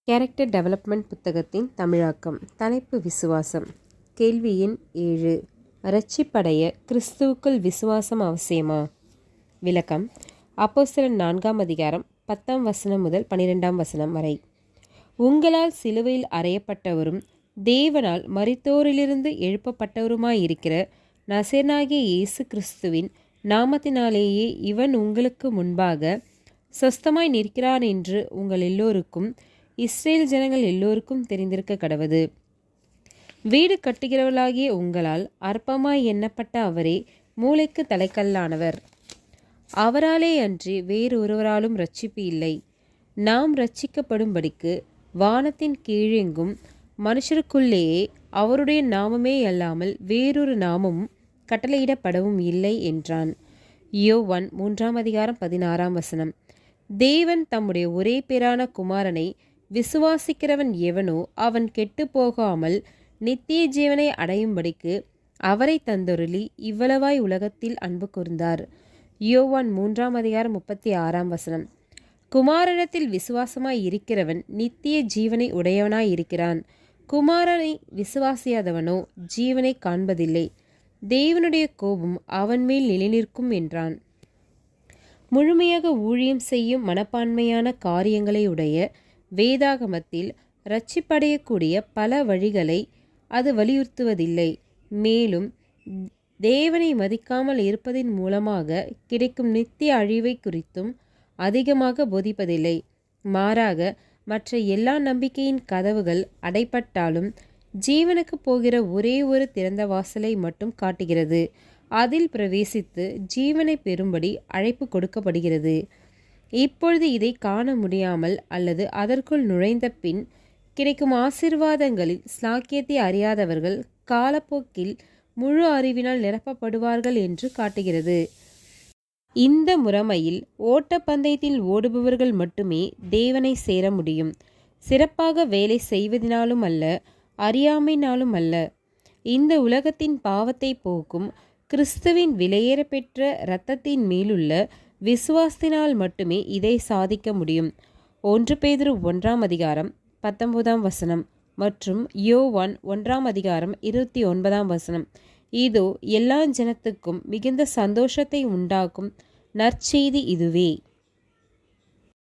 Character development புத்தகத்தின் தமிழாக்கம். தலைப்பு விசுவாசம். கேள்வி எண் 7. இரட்சிப்படைய கிறிஸ்துவுக்குள் விசுவாசம் அவசியமா? விளக்கம். அப்போஸ்தலர் 4ஆம் அதிகாரம் 10ஆம் வசனம் முதல் 12ஆம் வசனம் வரை. உங்களால் சிலுவையில் அறையப்பட்டவரும் தேவனால் மரித்தோரிலிருந்து எழுப்பப்பட்டவருமாயிருக்கிற நசரேயனாகிய இயேசு கிறிஸ்துவின் நாமத்தினாலேயே இவன் உங்களுக்கு முன்பாக சொஸ்தமாய் நிற்கிறான் என்று உங்கள் எல்லோருக்கும் இஸ்ரேல் ஜனங்கள் எல்லோருக்கும் தெரிந்திருக்க கடவது. வீடு கட்டுகிறவர்களாகிய உங்களால் அற்பமாய் எண்ணப்பட்ட அவரே மூளைக்கு தலைக்கல்லானவர். அவராலே அன்றி வேறு ஒருவராலும் இரட்சிப்பு இல்லை. நாம் இரட்சிக்கப்படும்படிக்கு வானத்தின் கீழெங்கும் மனுஷருக்குள்ளேயே அவருடைய நாமமே அல்லாமல் வேறொரு நாமமும் கட்டளையிடப்படவும் இல்லை என்றான். யோவான் 3ஆம் அதிகாரம் 16ஆம் வசனம். தேவன் தம்முடைய ஒரே பேரான குமாரனை விசுவாசிக்கிறவன் எவனோ அவன் கெட்டு போகாமல் நித்திய ஜீவனை அடையும்படிக்கு அவரை தந்தொருளி இவ்வளவாய் உலகத்தில் அன்பு கூர்ந்தார். யோவான் 3ஆம் அதிகாரம் 36ஆம் வசனம். குமாரனிடத்தில் விசுவாசமாய் இருக்கிறவன் நித்திய ஜீவனை உடையவனாய் இருக்கிறான். குமாரனை விசுவாசியாதவனோ ஜீவனை காண்பதில்லை. தேவனுடைய கோபம் அவன் மேல் நிலைநிற்கும் என்றான். முழுமையாக ஊழியம் செய்யும் மனப்பான்மையான காரியங்களை உடைய வேதாகமத்தில் இரட்சிப்படையக்கூடிய பல வழிகளை அது வலியுறுத்துவதில்லை. மேலும் தேவனை மதிக்காமல் இருப்பதின் மூலமாக கிடைக்கும் நித்திய அழிவை குறித்தும் அதிகமாக போதிப்பதில்லை. மாறாக மற்ற எல்லா நம்பிக்கையின் கதவுகள் அடைப்பட்டாலும் ஜீவனுக்கு போகிற ஒரே ஒரு திறந்த வாசலை மட்டும் காட்டுகிறது. அதில் பிரவேசித்து ஜீவனை பெறும்படி அழைப்பு கொடுக்கப்படுகிறது. இப்பொழுது இதை காண முடியாமல் அல்லது அதற்குள் நுழைந்த பின் கிடைக்கும் ஆசீர்வாதங்களில் ஸ்லாக்கியத்தை அறியாதவர்கள் காலப்போக்கில் முழு அறிவினால் நிரப்பப்படுவார்கள் என்று காட்டுகிறது. இந்த முறைமையில் ஓட்டப்பந்தயத்தில் ஓடுபவர்கள் மட்டுமே தேவனை சேர முடியும். சிறப்பாக வேலை செய்வதினாலும் அல்ல, அறியாமையினாலும் அல்ல. இந்த உலகத்தின் பாவத்தை போக்கும் கிறிஸ்துவின் விலையேற பெற்ற இரத்தத்தின் மேலுள்ள விசுவாசத்தினால் மட்டுமே இதை சாதிக்க முடியும். 1 பேதுரு 1ஆம் அதிகாரம் 19ஆம் வசனம் மற்றும் யோவான் 1ஆம் அதிகாரம் 29ஆம் வசனம். இதோ எல்லா ஜனத்துக்கும் மிகுந்த சந்தோஷத்தை உண்டாக்கும் நற்செய்தி இதுவே.